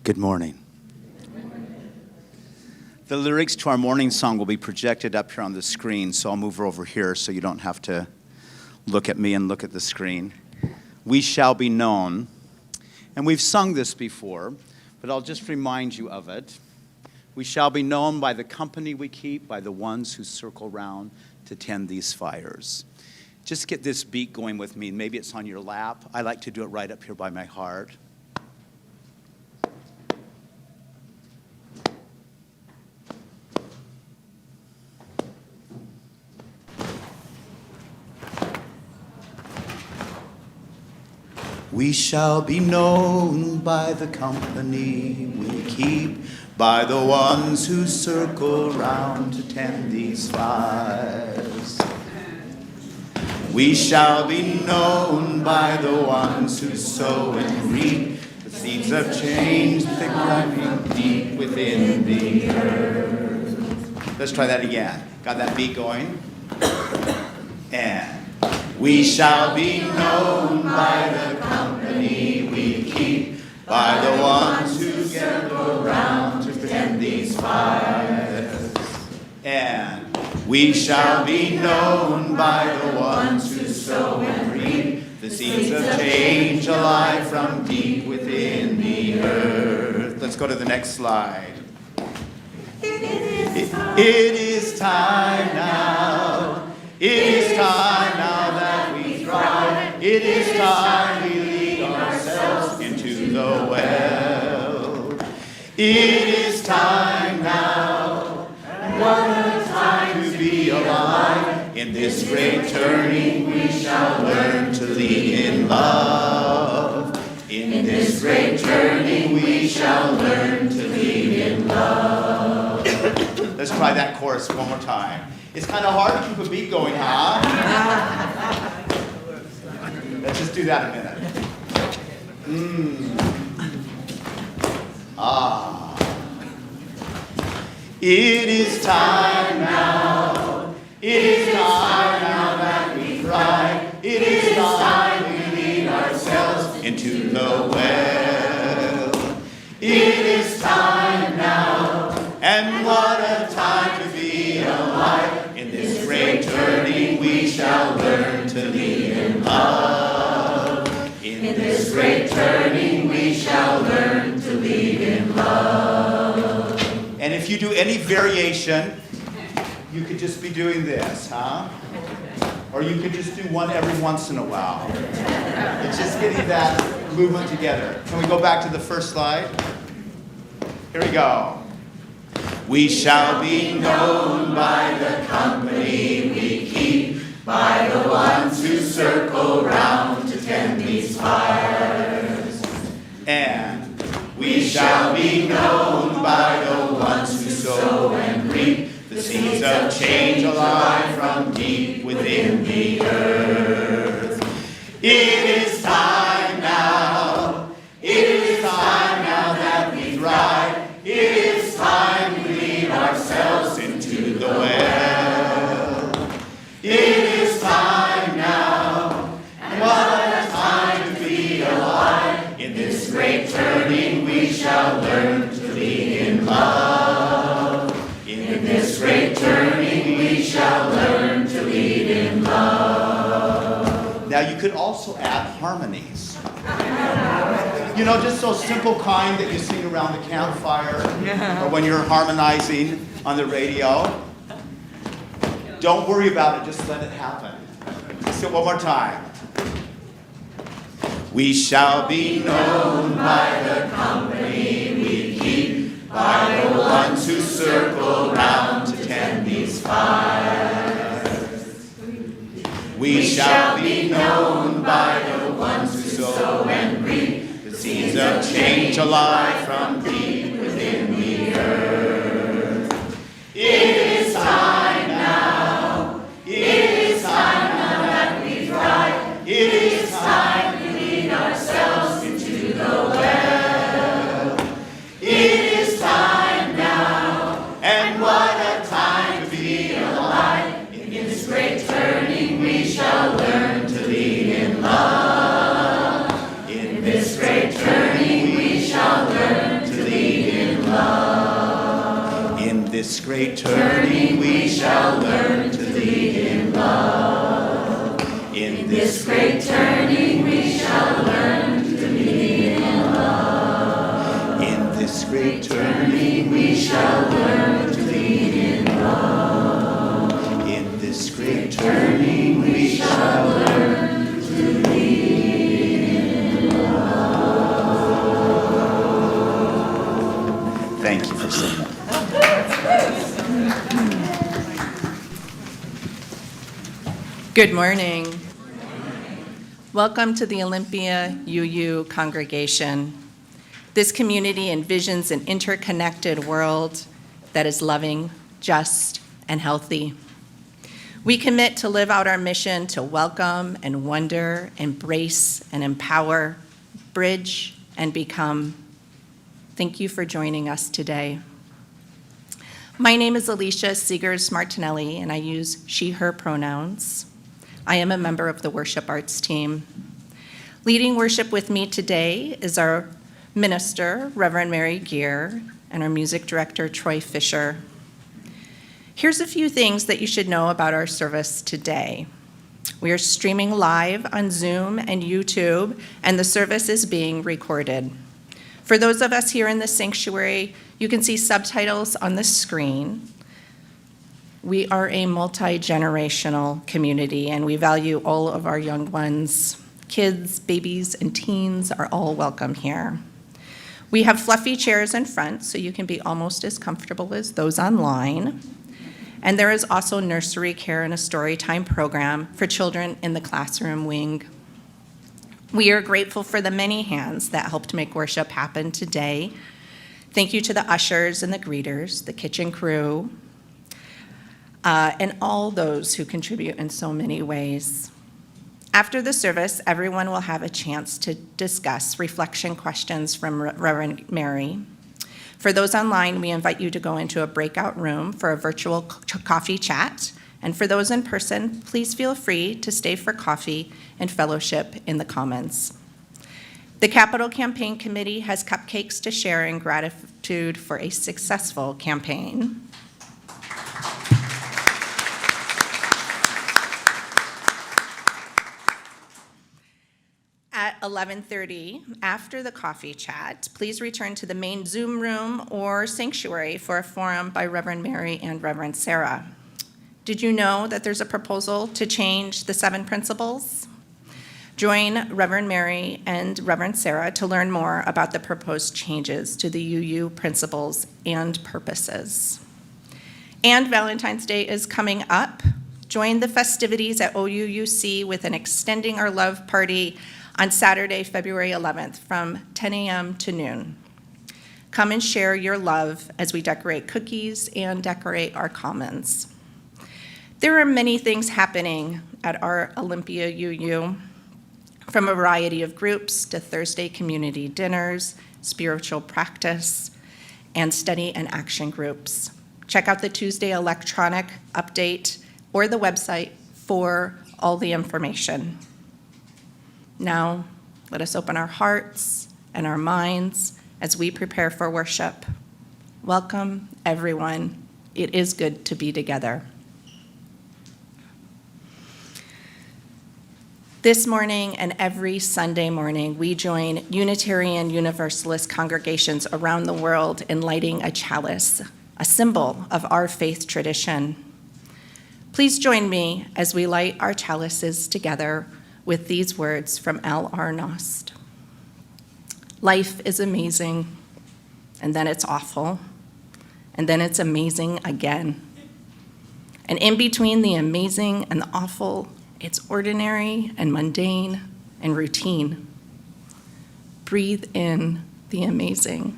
Good morning. The lyrics to our morning song will be projected up here on the screen, so I'll move over here so you don't have to look at me and look at the screen. We shall be known. And we've sung this before, but I'll just remind you of it. We shall be known by the company we keep, by the ones who circle round to tend these fires. Just get this beat going with me. Maybe it's on your lap. I like to do it right up here by my heart. We shall be known by the company we keep, by the ones who circle round to tend these fires. We shall be known by the ones who sow and reap the seeds of change, thick running deep within the earth. Let's try that again. Got that beat going? And we shall be known by the company we keep, by the ones who circle round to tend these fires. And we shall be known by the ones who sow and reap the seeds of change alive from deep within the earth. Let's go to the next slide. It is time now. It is time now that we thrive. It is time we lead ourselves into the well. It is time now. What a time to be alive. In this great turning we shall learn to lead in love. In this great turning we shall learn to lead in love. Let's try that chorus one more time. It's kind of hard to keep a beat going, huh? Let's just do that a minute. It is time now. It is time now that we thrive. It is time we lead ourselves into the well. It is time now. And what a time to be alive. In this great turning we shall learn to lead in love. In this great turning we shall learn to lead in love. And if you do any variation, you could just be doing this, huh? Or you could just do one every once in a while. It's just getting that movement together. Can we go back to the first slide? Here we go. We shall be known by the company we keep, by the ones who circle round to tend these fires. And we shall be known by the ones who sow and reap the seeds of change alive from deep within the earth. It is time now. It is time now that we thrive. It is time ourselves into the well. It is time now, and what a time to be alive. In this great turning we shall learn to lead in love. In this great turning we shall learn to lead in love. Now you could also add harmonies. You know, just so simple kind that you sing around the campfire or when you're harmonizing on the radio. Don't worry about it, just let it happen. Let's do it one more time. We shall be known by the company we keep, by the ones who circle round to tend these fires. We shall be known by the ones who sow and reap the seeds of change alive from deep within the earth. It is time now. It is time now that we thrive. It is time to lead ourselves into the well. It is time now. And what a time to be alive. In this great turning we shall learn to lead in love. In this great turning we shall learn to this great turning we shall learn to lead in love. In this great turning we shall learn to lead in love. In this great turning we shall learn to lead in love. In this great turning we shall learn to lead in love. Thank you for singing. Good morning. Welcome to the Olympia UU congregation. This community envisions an interconnected world that is loving, just, and healthy. We commit to live out our mission to welcome and wonder, embrace and empower, bridge and become. Thank you for joining us today. My name is Alicia Seegers Martinelli, and I use she, her pronouns. I am a member of the worship arts team. Leading worship with me today is our minister, Reverend Mary Geer, and our music director, Troy Fisher. Here's a few things that you should know about our service today. We are streaming live on Zoom and YouTube, and the service is being recorded. For those of us here in the sanctuary, you can see subtitles on the screen. We are a multi-generational community, and we value all of our young ones. Kids, babies, and teens are all welcome here. We have fluffy chairs in front, so you can be almost as comfortable as those online. And there is also nursery care and a story time program for children in the classroom wing. We are grateful for the many hands that helped make worship happen today. Thank you to the ushers and the greeters, the kitchen crew, and all those who contribute in so many ways. After the service, everyone will have a chance to discuss reflection questions from Reverend Mary. For those online, we invite you to go into a breakout room for a virtual coffee chat. And for those in person, please feel free to stay for coffee and fellowship in the Commons. The Capital Campaign Committee has cupcakes to share in gratitude for a successful campaign. At 11:30, after the coffee chat, please return to the main Zoom room or sanctuary for a forum by Reverend Mary and Reverend Sarah. Did you know that there's a proposal to change the 7 principles? Join Reverend Mary and Reverend Sarah to learn more about the proposed changes to the UU principles and purposes. And Valentine's Day is coming up. Join the festivities at OUUC with an Extending Our Love party on Saturday, February 11th from 10 a.m. to noon. Come and share your love as we decorate cookies and decorate our commons. There are many things happening at our Olympia UU, from a variety of groups to Thursday community dinners, spiritual practice, and study and action groups. Check out the Tuesday electronic update or the website for all the information. Now, let us open our hearts and our minds as we prepare for worship. Welcome, everyone. It is good to be together. This morning and every Sunday morning, we join Unitarian Universalist congregations around the world in lighting a chalice, a symbol of our faith tradition. Please join me as we light our chalices together with these words from L.R. Nost. Life is amazing, and then it's awful, and then it's amazing again. And in between the amazing and the awful, it's ordinary and mundane and routine. Breathe in the amazing.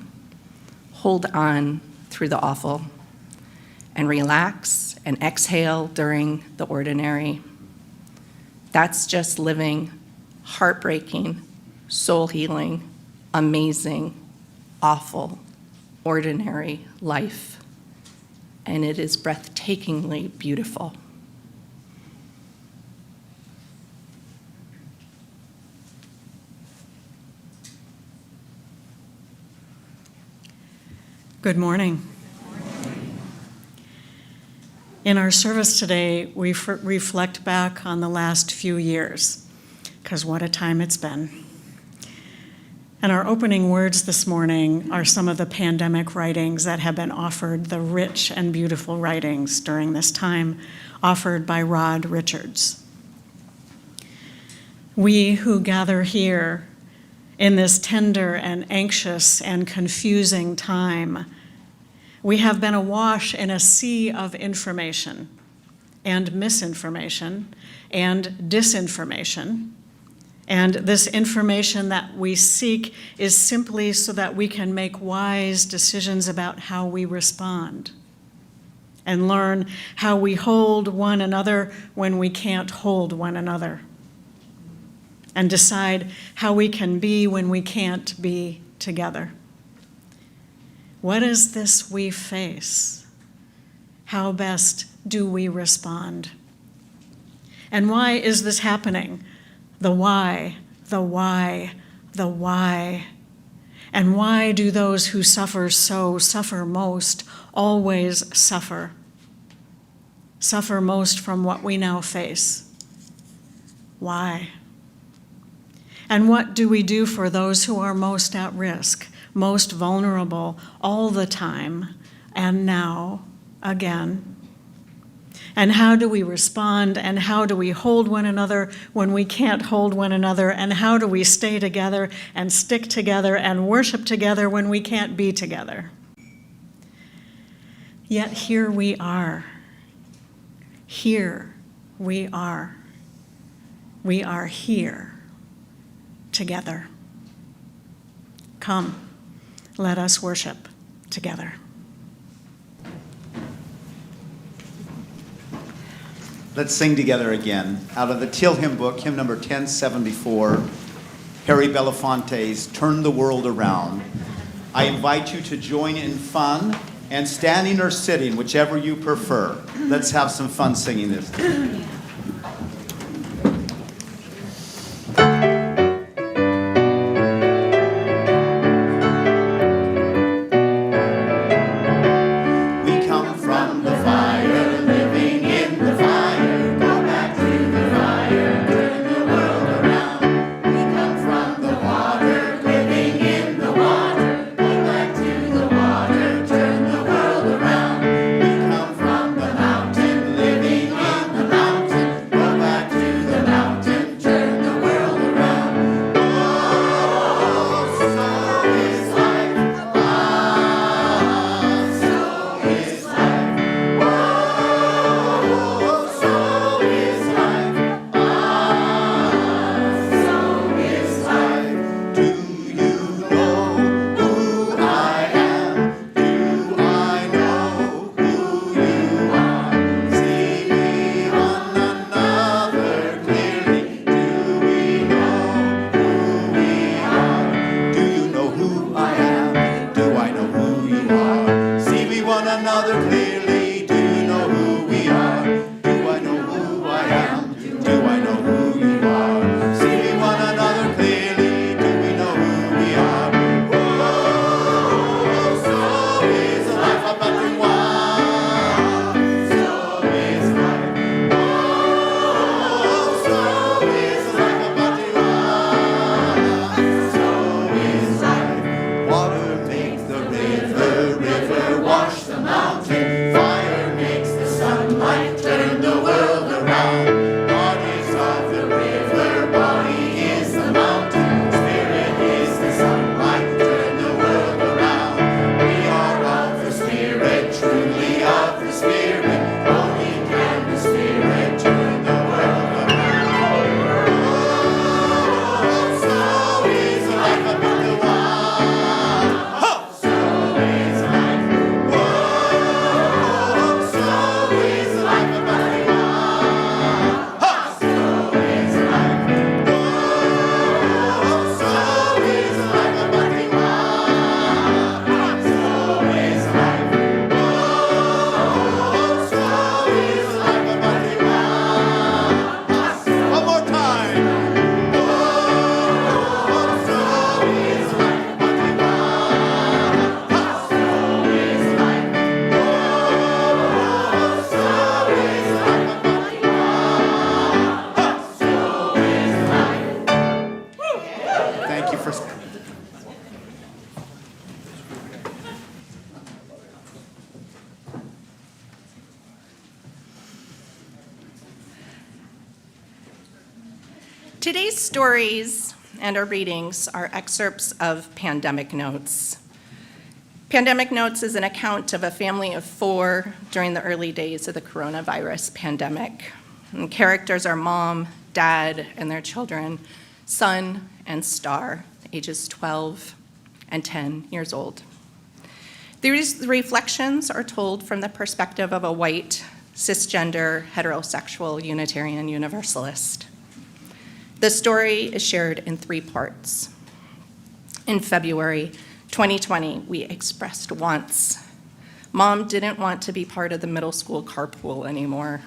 Hold on through the awful, and relax and exhale during the ordinary. That's just living heartbreaking, soul-healing, amazing, awful, ordinary life. And it is breathtakingly beautiful. Good morning. In our service today, we reflect back on the last few years, because what a time it's been. And our opening words this morning are some of the pandemic writings that have been offered, the rich and beautiful writings during this time, offered by Rod Richards. We who gather here in this tender and anxious and confusing time, we have been awash in a sea of information and misinformation and disinformation. And this information that we seek is simply so that we can make wise decisions about how we respond and learn how we hold one another when we can't hold one another, and decide how we can be when we can't be together. What is this we face? How best do we respond? And why is this happening? The why, the why, the why. And why do those who suffer so suffer most always suffer? Suffer most from what we now face. Why? And what do we do for those who are most at risk, most vulnerable all the time, and now again? And how do we respond, and how do we hold one another when we can't hold one another, and how do we stay together and stick together and worship together when we can't be together? Yet here we are. Here we are. We are here together. Come, let us worship together. Let's sing together again out of the Teal Hymn Book, hymn number 1074, Harry Belafonte's Turn the World Around. I invite you to join in fun and standing or sitting, whichever you prefer. Let's have some fun singing this. Mountain, living in the mountain. Today's stories and our readings are excerpts of Pandemic Notes. Pandemic Notes is an account of a family of 4 during the early days of the coronavirus pandemic. And characters are mom, dad, and their children, Son and Star, ages 12 and 10 years old. These reflections are told from the perspective of a white, cisgender, heterosexual, Unitarian Universalist. The story is shared in 3 parts. In February 2020, we expressed wants. Mom didn't want to be part of the middle school carpool anymore.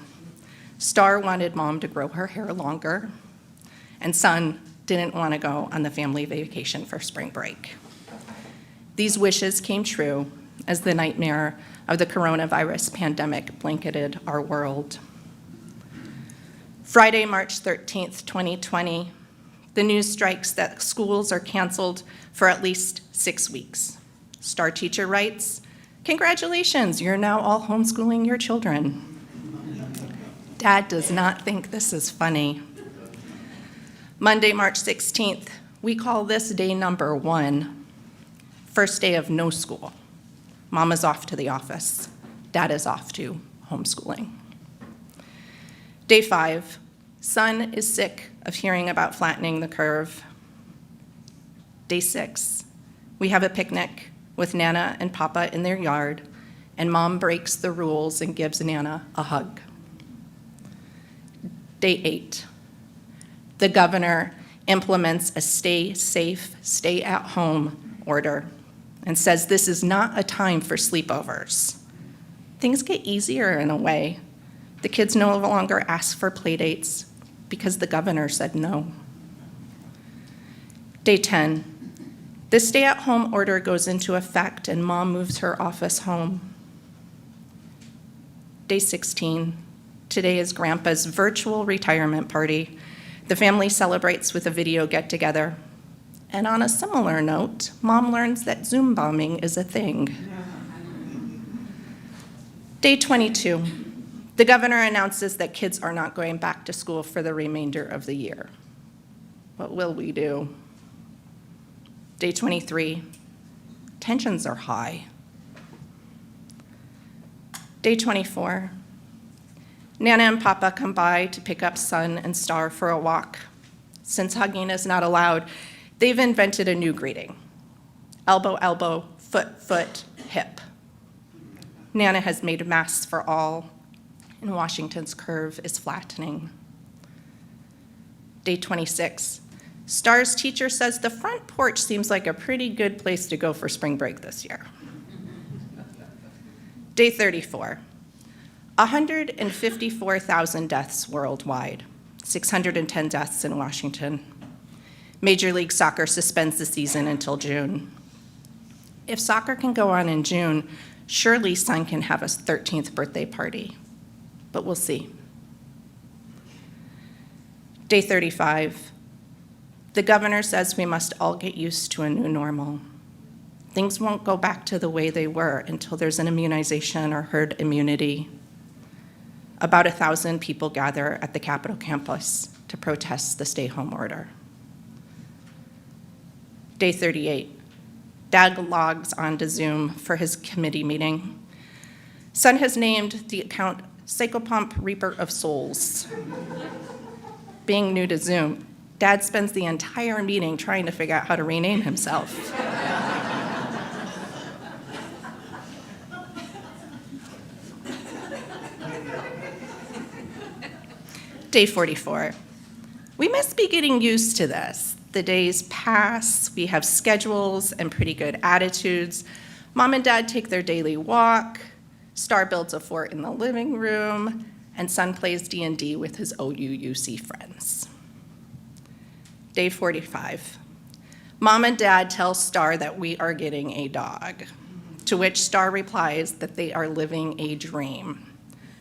Star wanted mom to grow her hair longer, and Son didn't want to go on the family vacation for spring break. These wishes came true as the nightmare of the coronavirus pandemic blanketed our world. Friday, March 13th, 2020, the news strikes that schools are canceled for at least 6 weeks. Star teacher writes, "Congratulations, you're now all homeschooling your children." Dad does not think this is funny. Monday, March 16th, we call this day number 1, first day of no school. Mom is off to the office. Dad is off to homeschooling. Day 5, Son is sick of hearing about flattening the curve. Day 6, we have a picnic with Nana and Papa in their yard, and Mom breaks the rules and gives Nana a hug. Day 8, the governor implements a stay safe, stay at home order and says this is not a time for sleepovers. Things get easier in a way. The kids no longer ask for play dates because the governor said no. Day 10, the stay-at-home order goes into effect and Mom moves her office home. Day 16, today is Grandpa's virtual retirement party. The family celebrates with a video get-together. And on a similar note, Mom learns that Zoom bombing is a thing. Day 22. The governor announces that kids are not going back to school for the remainder of the year. What will we do? Day 23, tensions are high. Day 24, Nana and Papa come by to pick up Son and Star for a walk. Since hugging is not allowed, they've invented a new greeting. Elbow, elbow, foot, foot, hip. Nana has made masks for all, and Washington's curve is flattening. Day 26, Star's teacher says the front porch seems like a pretty good place to go for spring break this year. Day 34, 154,000 deaths worldwide, 610 deaths in Washington. Major League Soccer suspends the season until June. If soccer can go on in June, surely Son can have a 13th birthday party. But we'll see. Day 35. The governor says we must all get used to a new normal. Things won't go back to the way they were until there's an immunization or herd immunity. About 1,000 people gather at the Capitol campus to protest the stay-home order. Day 38. Dad logs onto Zoom for his committee meeting. Son has named the account Psychopomp Reaper of Souls. Being new to Zoom, Dad spends the entire meeting trying to figure out how to rename himself. Day 44. We must be getting used to this. The days pass, we have schedules and pretty good attitudes. Mom and Dad take their daily walk. Star builds a fort in the living room, and Son plays D&D with his OUUC friends. Day 45. Mom and Dad tell Star that we are getting a dog, to which Star replies that they are living a dream.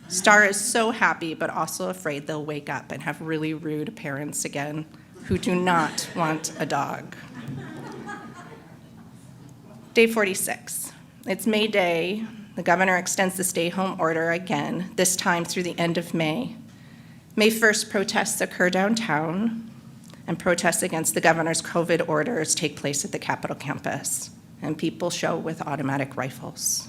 Star is so happy, but also afraid they'll wake up and have really rude parents again who do not want a dog. Day 46. It's May Day. The governor extends the stay-home order again, this time through the end of May. May 1st protests occur downtown. and protests against the governor's COVID orders take place at the Capitol campus, and people show with automatic rifles.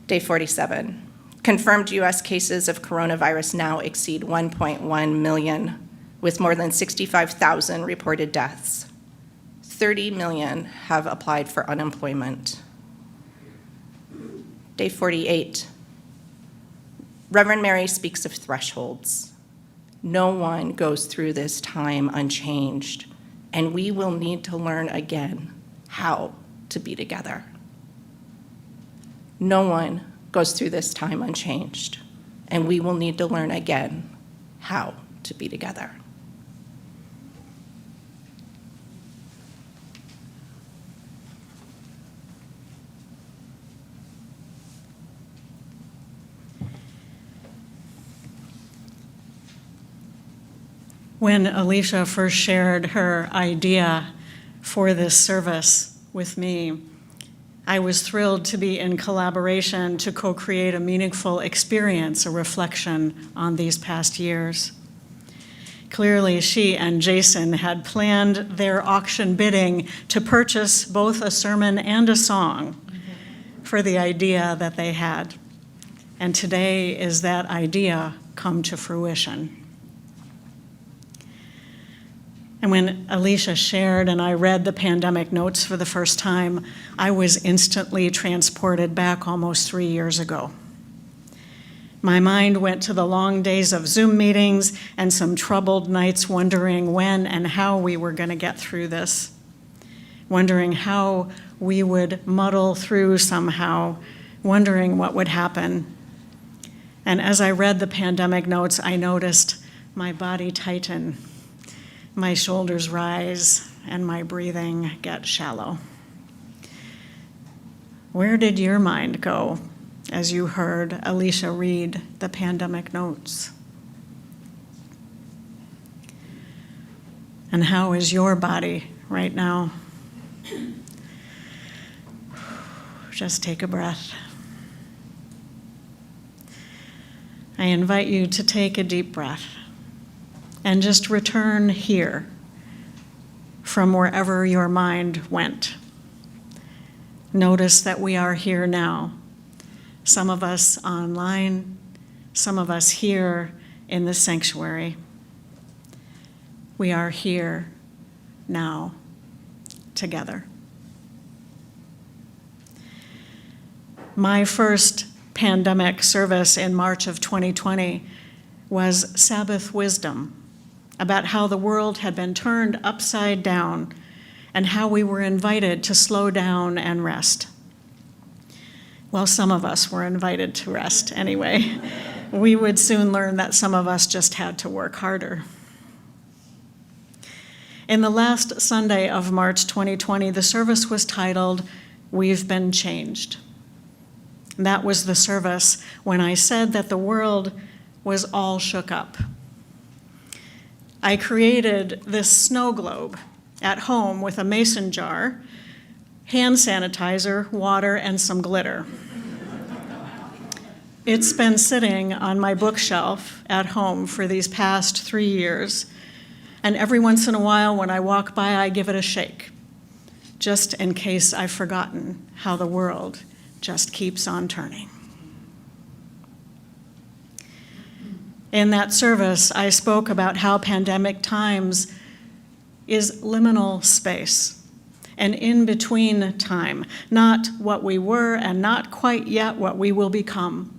Day 47. Confirmed U.S. cases of coronavirus now exceed 1.1 million, with more than 65,000 reported deaths. 30 million have applied for unemployment. Day 48. Reverend Mary speaks of thresholds. No one goes through this time unchanged, and we will need to learn again how to be together. No one goes through this time unchanged, and we will need to learn again how to be together. When Alicia first shared her idea for this service with me, I was thrilled to be in collaboration to co-create a meaningful experience, a reflection on these past years. Clearly, she and Jason had planned their auction bidding to purchase both a sermon and a song for the idea that they had. And today is that idea come to fruition. And when Alicia shared and I read the pandemic notes for the first time, I was instantly transported back almost 3 years ago. My mind went to the long days of Zoom meetings and some troubled nights wondering when and how we were going to get through this, wondering how we would muddle through somehow, wondering what would happen. And as I read the pandemic notes, I noticed my body tighten, my shoulders rise, and my breathing get shallow. Where did your mind go as you heard Alicia read the pandemic notes? And how is your body right now? Just take a breath. I invite you to take a deep breath and just return here from wherever your mind went. Notice that we are here now. Some of us online, some of us here in the sanctuary. We are here now together. My first pandemic service in March of 2020 was Sabbath wisdom, about how the world had been turned upside down and how we were invited to slow down and rest. Well, some of us were invited to rest anyway. We would soon learn that some of us just had to work harder. In the last Sunday of March 2020, the service was titled, "We've Been Changed." That was the service when I said that the world was all shook up. I created this snow globe at home with a mason jar, hand sanitizer, water, and some glitter. It's been sitting on my bookshelf at home for these past 3 years, and every once in a while when I walk by, I give it a shake, just in case I've forgotten how the world just keeps on turning. In that service, I spoke about how pandemic times is liminal space, an in-between time, not what we were and not quite yet what we will become.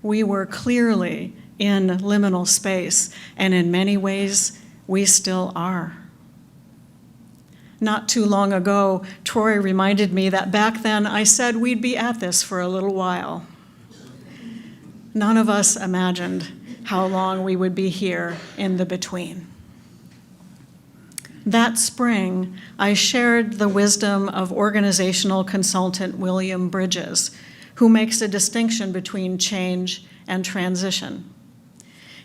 We were clearly in liminal space, and in many ways, we still are. Not too long ago, Troy reminded me that back then I said we'd be at this for a little while. None of us imagined how long we would be here in the between. That spring, I shared the wisdom of organizational consultant William Bridges, who makes a distinction between change and transition.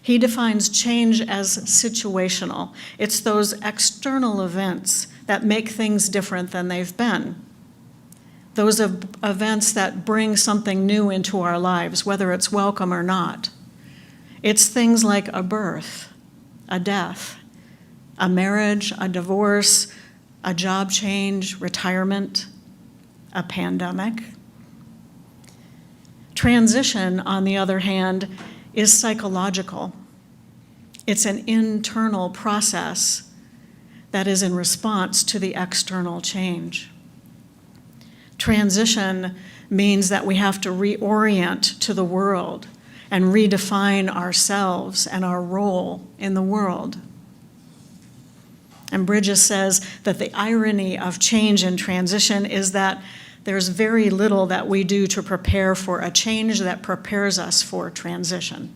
He defines change as situational. It's those external events that make things different than they've been. Those events that bring something new into our lives, whether it's welcome or not. It's things like a birth, a death, a marriage, a divorce, a job change, retirement, a pandemic. Transition, on the other hand, is psychological. It's an internal process that is in response to the external change. Transition means that we have to reorient to the world and redefine ourselves and our role in the world. And Bridges says that the irony of change and transition is that there's very little that we do to prepare for a change that prepares us for transition.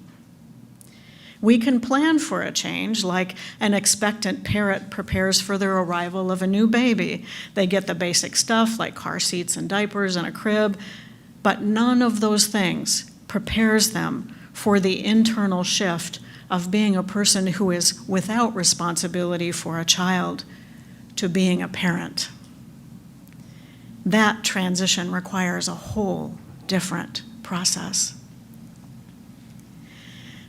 We can plan for a change, like an expectant parent prepares for their arrival of a new baby. They get the basic stuff like car seats and diapers and a crib, but none of those things prepares them for the internal shift of being a person who is without responsibility for a child to being a parent. That transition requires a whole different process.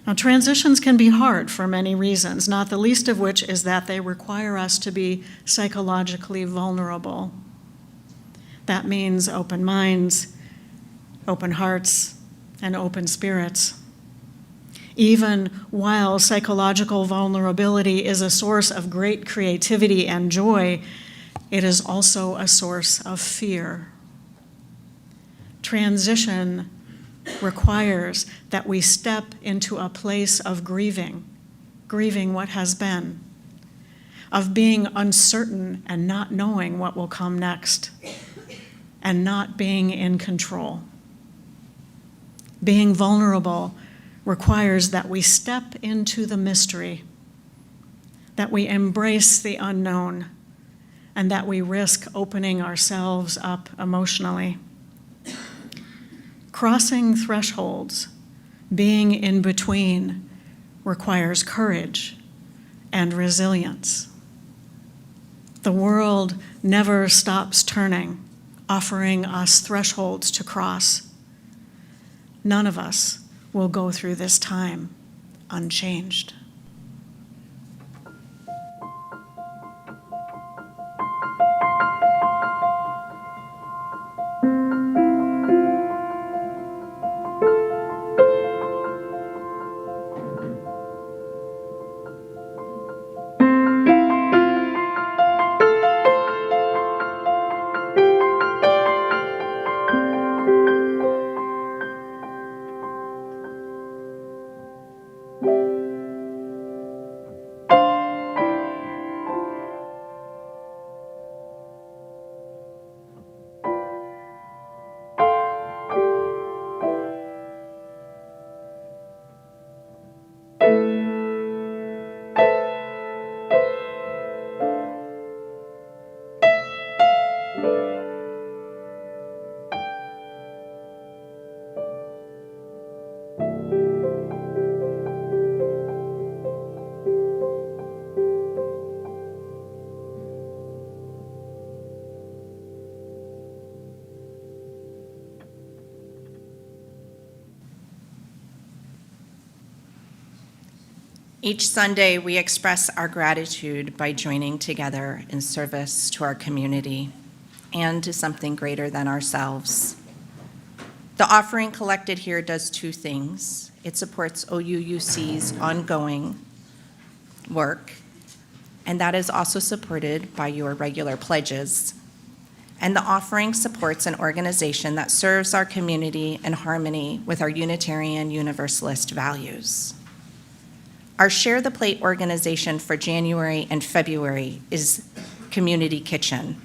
Now, transitions can be hard for many reasons, not the least of which is that they require us to be psychologically vulnerable. That means open minds, open hearts, and open spirits. Even while psychological vulnerability is a source of great creativity and joy, it is also a source of fear. Transition requires that we step into a place of grieving what has been, of being uncertain and not knowing what will come next, and not being in control. Being vulnerable requires that we step into the mystery, that we embrace the unknown, and that we risk opening ourselves up emotionally. Crossing thresholds, being in between, requires courage and resilience. The world never stops turning, offering us thresholds to cross. None of us will go through this time unchanged. Each Sunday, we express our gratitude by joining together in service to our community and to something greater than ourselves. The offering collected here does two things. It supports OUUC's ongoing work, and that is also supported by your regular pledges. And the offering supports an organization that serves our community in harmony with our Unitarian Universalist values. Our Share the Plate organization for January and February is Community Kitchen.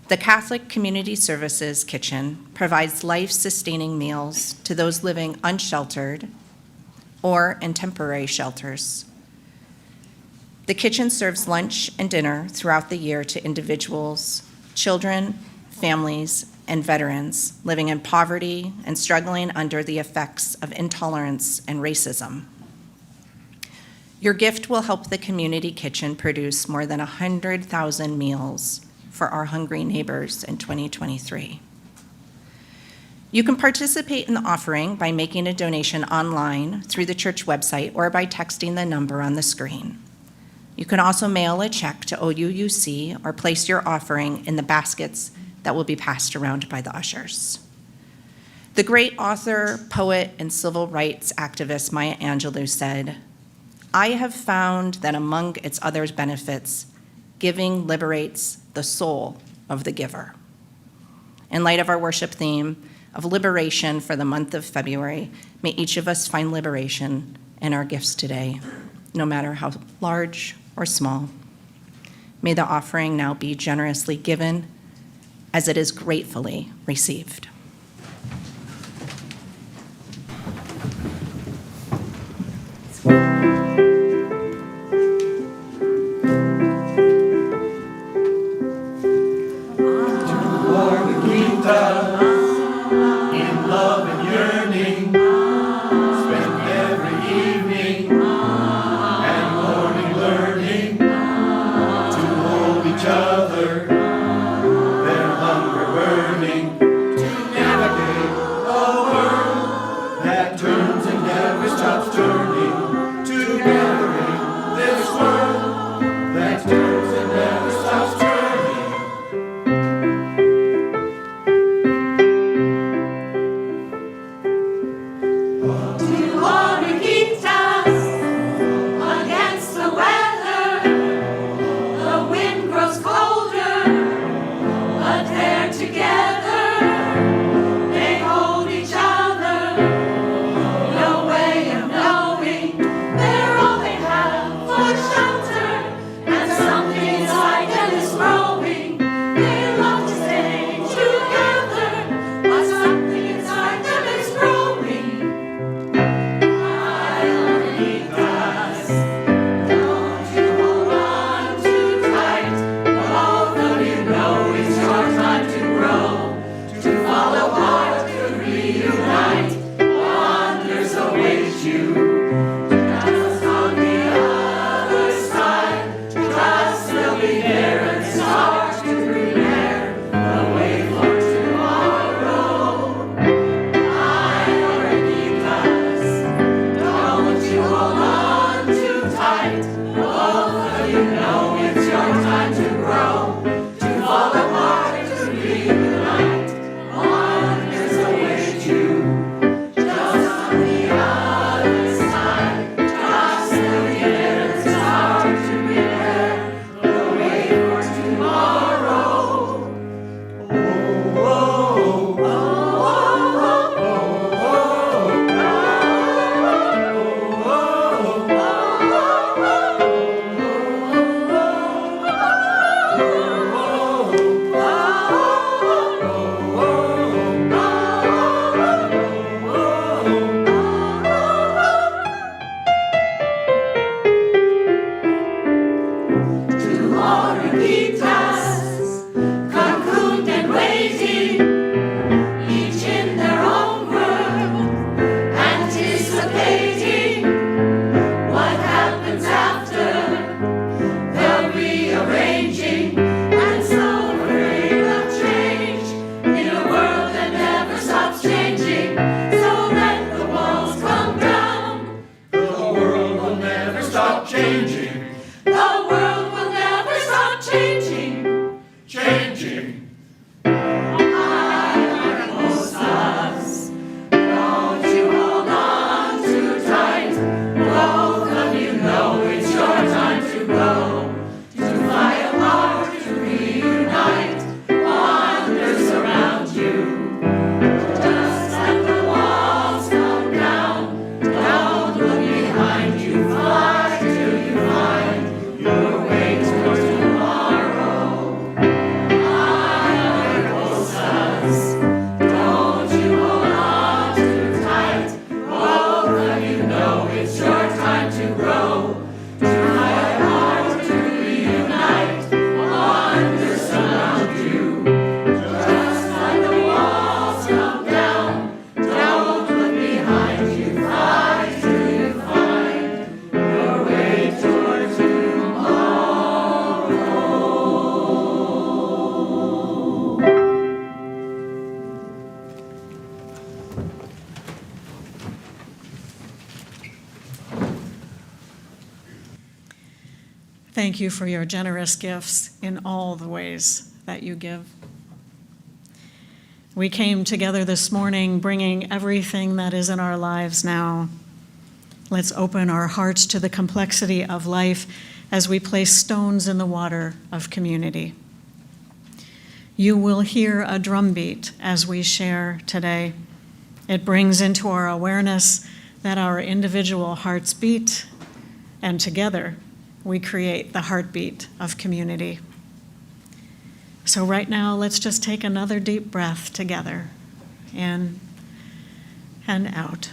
The Catholic Community Services Kitchen provides life-sustaining meals to those living unsheltered or in temporary shelters. The kitchen serves lunch and dinner throughout the year to individuals, children, families, and veterans living in poverty and struggling under the effects of intolerance and racism. Your gift will help the Community Kitchen produce more than 100,000 meals for our hungry neighbors in 2023. You can participate in the offering by making a donation online through the church website or by texting the number on the screen. You can also mail a check to OUUC or place your offering in the baskets that will be passed around by the ushers. The great author, poet, and civil rights activist Maya Angelou said, "I have found that among its other benefits, giving liberates the soul of the giver." In light of our worship theme of liberation for the month of February, may each of us find liberation in our gifts today, no matter how large or small. May the offering now be generously given as it is gratefully received. Thank you for your generous gifts in all the ways that you give. We came together this morning bringing everything that is in our lives now. Let's open our hearts to the complexity of life as we place stones in the water of community. You will hear a drumbeat as we share today. It brings into our awareness that our individual hearts beat, and together we create the heartbeat of community. So right now, let's just take another deep breath together, in and out,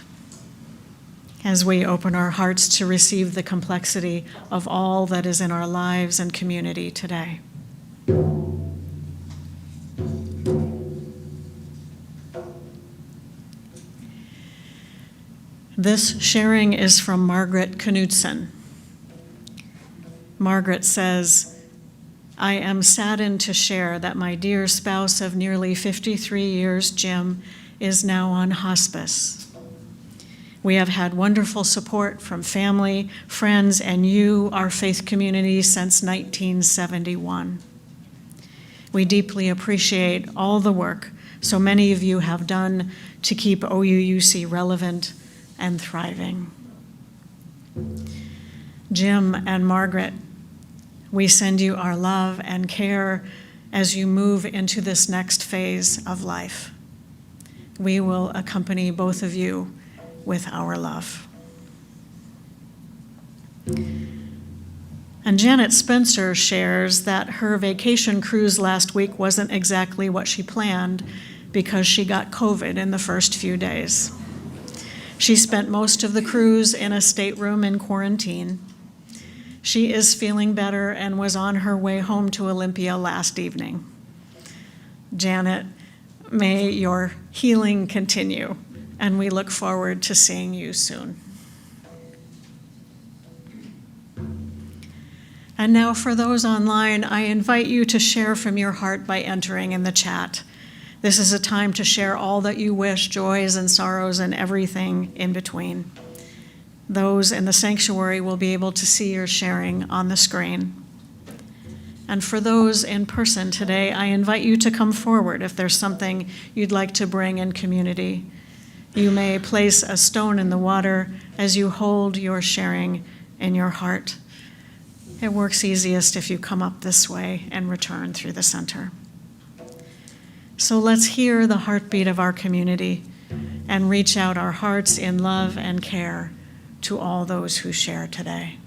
as we open our hearts to receive the complexity of all that is in our lives and community today. This sharing is from Margaret Knudsen. Margaret says, I am saddened to share that my dear spouse of nearly 53 years, Jim, is now on hospice. We have had wonderful support from family, friends, and you, our faith community, since 1971. We deeply appreciate all the work so many of you have done to keep OUUC relevant and thriving. Jim and Margaret, we send you our love and care as you move into this next phase of life. We will accompany both of you with our love. And Janet Spencer shares that her vacation cruise last week wasn't exactly what she planned because she got COVID in the first few days. She spent most of the cruise in a stateroom in quarantine. She is feeling better and was on her way home to Olympia last evening. Janet, may your healing continue, and we look forward to seeing you soon. And now for those online, I invite you to share from your heart by entering in the chat. This is a time to share all that you wish, joys and sorrows and everything in between. Those in the sanctuary will be able to see your sharing on the screen. And for those in person today, I invite you to come forward if there's something you'd like to bring in community. You may place a stone in the water as you hold your sharing in your heart. It works easiest if you come up this way and return through the center. So let's hear the heartbeat of our community and reach out our hearts in love and care to all those who share today.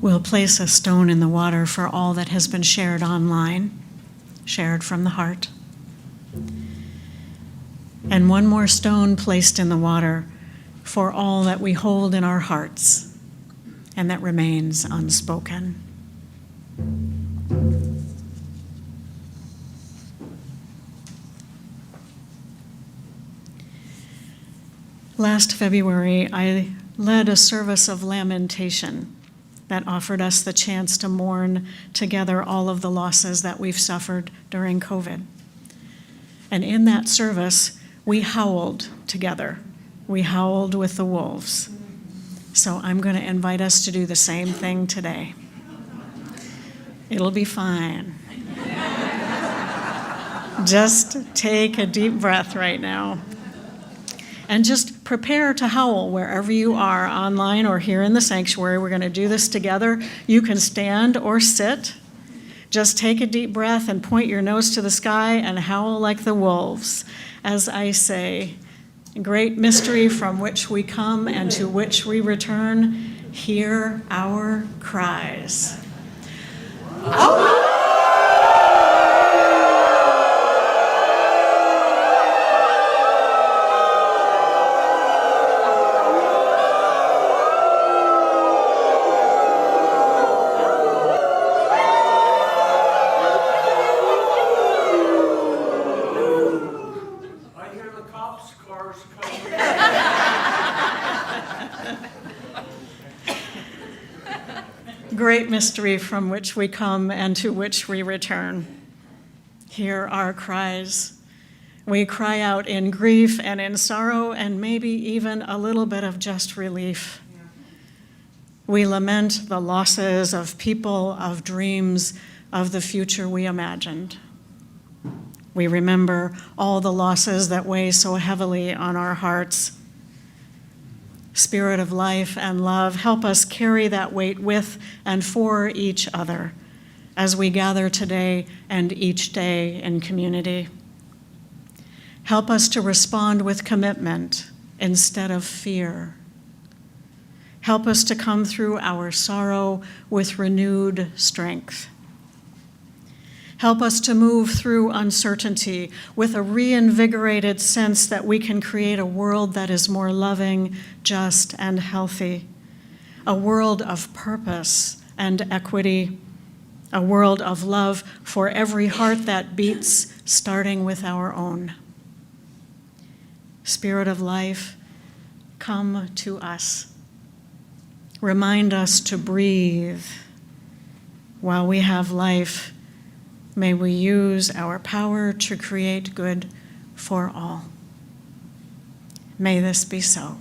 We'll place a stone in the water for all that has been shared online, shared from the heart. And one more stone placed in the water for all that we hold in our hearts and that remains unspoken. Last February, I led a service of lamentation that offered us the chance to mourn together all of the losses that we've suffered during COVID. And in that service, we howled together. We howled with the wolves. So I'm going to invite us to do the same thing today. It'll be fine. Just take a deep breath right now. And just prepare to howl wherever you are, online or here in the sanctuary. We're going to do this together. You can stand or sit. Just take a deep breath and point your nose to the sky and howl like the wolves as I say, great mystery from which we come and to which we return, hear our cries. Great mystery from which we come and to which we return. Hear our cries. We cry out in grief and in sorrow and maybe even a little bit of just relief. We lament the losses of people, of dreams, of the future we imagined. We remember all the losses that weigh so heavily on our hearts. Spirit of life and love, help us carry that weight with and for each other as we gather today and each day in community. Help us to respond with commitment instead of fear. Help us to come through our sorrow with renewed strength. Help us to move through uncertainty with a reinvigorated sense that we can create a world that is more loving, just, and healthy. A world of purpose and equity. A world of love for every heart that beats, starting with our own. Spirit of life, come to us. Remind us to breathe. While we have life, may we use our power to create good for all. May this be so.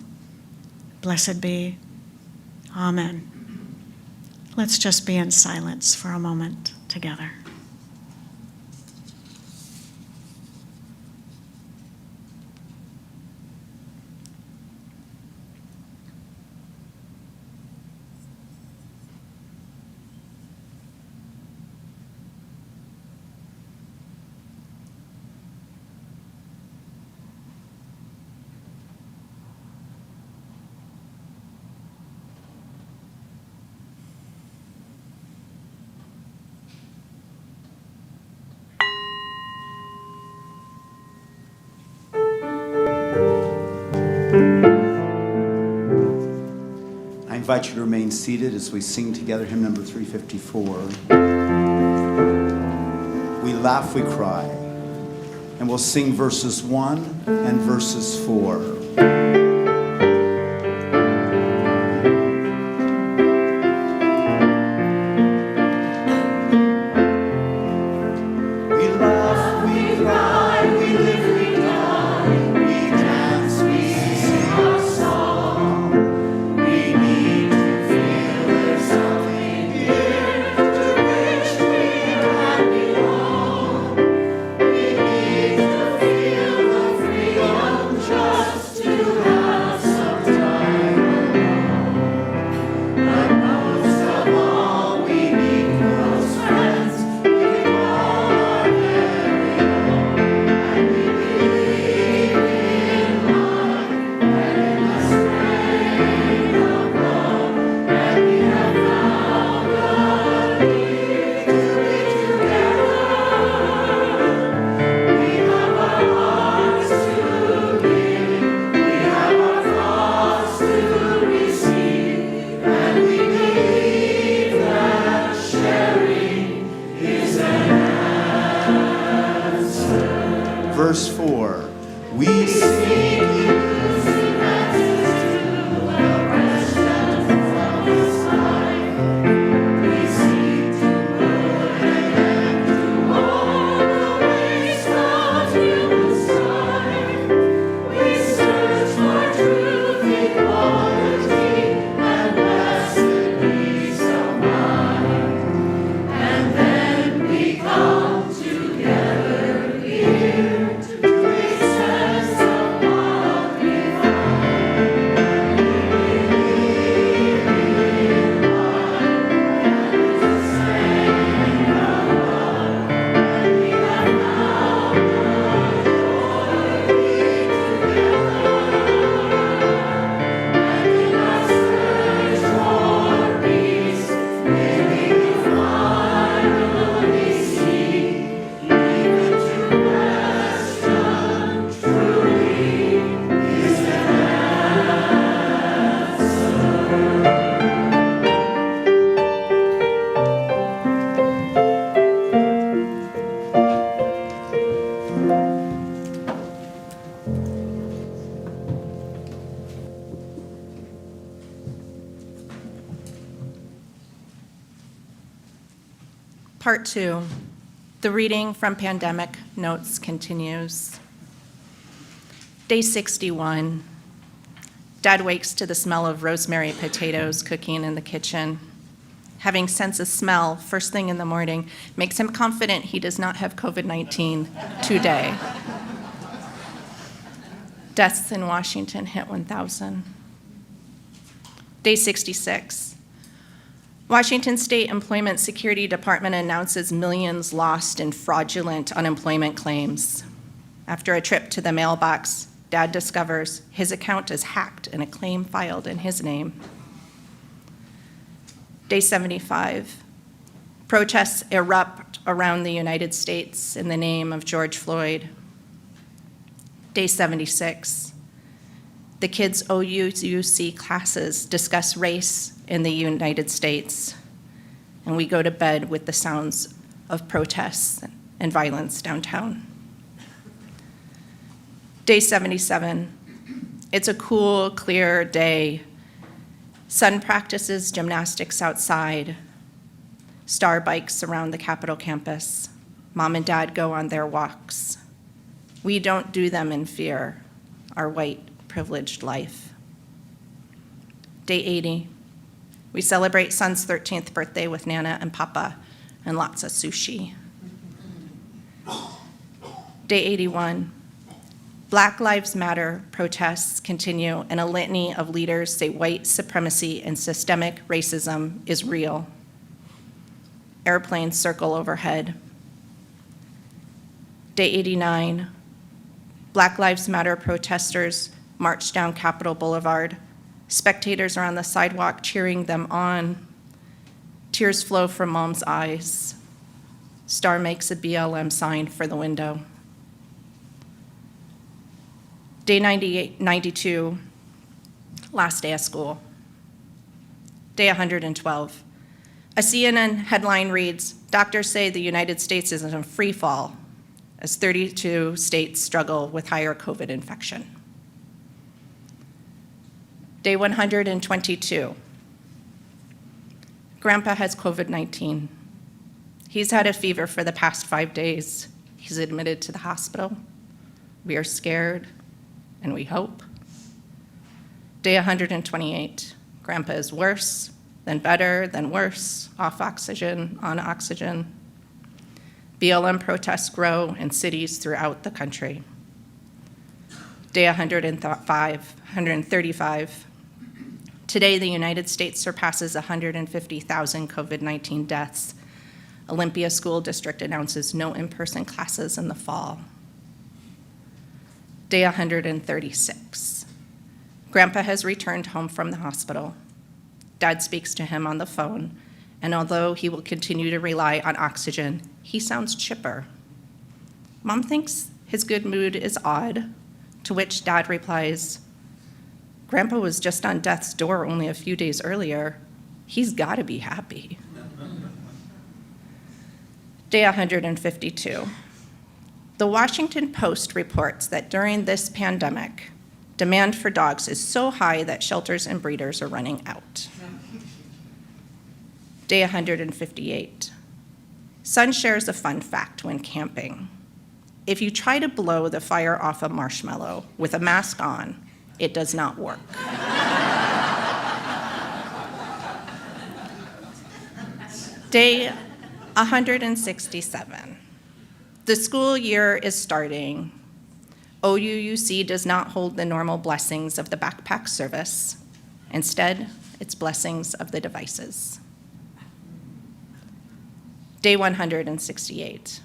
Blessed be. Amen. Let's just be in silence for a moment together. I invite you to remain seated as we sing together hymn number 354. We laugh, we cry. And we'll sing verses 1 and verses 4. Just Part 2. The reading from pandemic notes continues. Day 61. Dad wakes to the smell of rosemary potatoes cooking in the kitchen. Having sense of smell first thing in the morning makes him confident he does not have COVID-19 today. Deaths in Washington hit 1,000. Day 66. Washington State Employment Security Department announces millions lost in fraudulent unemployment claims. After a trip to the mailbox, Dad discovers his account is hacked and a claim filed in his name. Day 75. Protests erupt around the United States in the name of George Floyd. Day 76. The kids' OUUC classes discuss race in the United States, and we go to bed with the sounds of protests and violence downtown. Day 77. It's a cool, clear day. Son practices gymnastics outside. Star bikes around the Capitol campus. Mom and Dad go on their walks. We don't do them in fear, our white, privileged life. Day 80. We celebrate Son's 13th birthday with Nana and Papa and lots of sushi. Day 81. Black Lives Matter protests continue, and a litany of leaders say white supremacy and systemic racism is real. Airplanes circle overhead. Day 89. Black Lives Matter protesters march down Capitol Boulevard. Spectators are on the sidewalk cheering them on. Tears flow from Mom's eyes. Star makes a BLM sign for the window. Day 92, last day of school. Day 112. A CNN headline reads, "Doctors say the United States is in a free fall as 32 states struggle with higher COVID infection." Day 122. Grandpa has COVID-19. He's had a fever for the past 5 days. He's admitted to the hospital. We are scared. And we hope. Day 128, Grandpa is worse, then better, then worse, off oxygen, on oxygen. BLM protests grow in cities throughout the country. Day 135, today the United States surpasses 150,000 COVID-19 deaths. Olympia School District announces no in-person classes in the fall. Day 136. Grandpa has returned home from the hospital. Dad speaks to him on the phone, and although he will continue to rely on oxygen, he sounds chipper. Mom thinks his good mood is odd, to which Dad replies, "Grandpa was just on death's door only a few days earlier. He's gotta be happy." Day 152. The Washington Post reports that during this pandemic, demand for dogs is so high that shelters and breeders are running out. Day 158. Son shares a fun fact when camping. If you try to blow the fire off a marshmallow with a mask on, it does not work. Day 167. The school year is starting. OUUC does not hold the normal blessings of the backpack service. Instead, it's blessings of the devices. Day 168.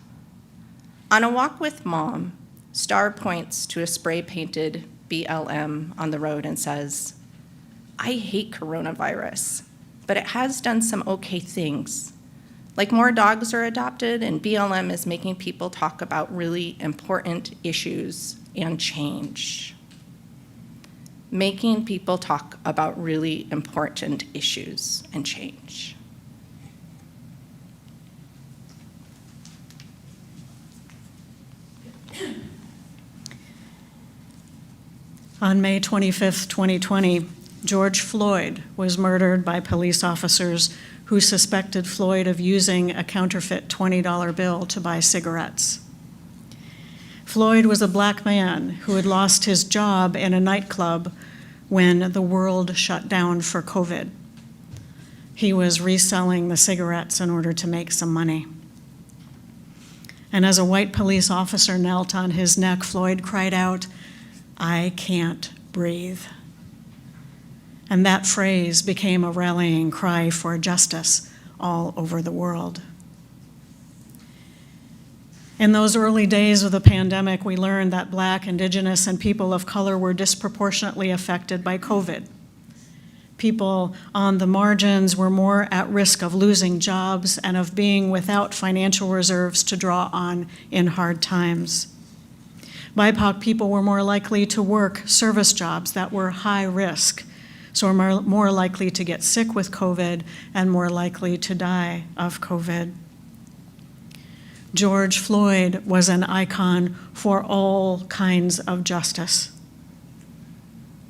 On a walk with Mom, Star points to a spray-painted BLM on the road and says, "I hate coronavirus, but it has done some okay things. Like more dogs are adopted, and BLM is making people talk about really important issues and change." Making people talk about really important issues and change. On May 25th, 2020, George Floyd was murdered by police officers who suspected Floyd of using a counterfeit $20 bill to buy cigarettes. Floyd was a black man who had lost his job in a nightclub when the world shut down for COVID. He was reselling the cigarettes in order to make some money. And as a white police officer knelt on his neck, Floyd cried out, "I can't breathe." And that phrase became a rallying cry for justice all over the world. In those early days of the pandemic, we learned that Black, Indigenous, and people of color were disproportionately affected by COVID. People on the margins were more at risk of losing jobs and of being without financial reserves to draw on in hard times. BIPOC people were more likely to work service jobs that were high risk, so are more likely to get sick with COVID and more likely to die of COVID. George Floyd was an icon for all kinds of justice.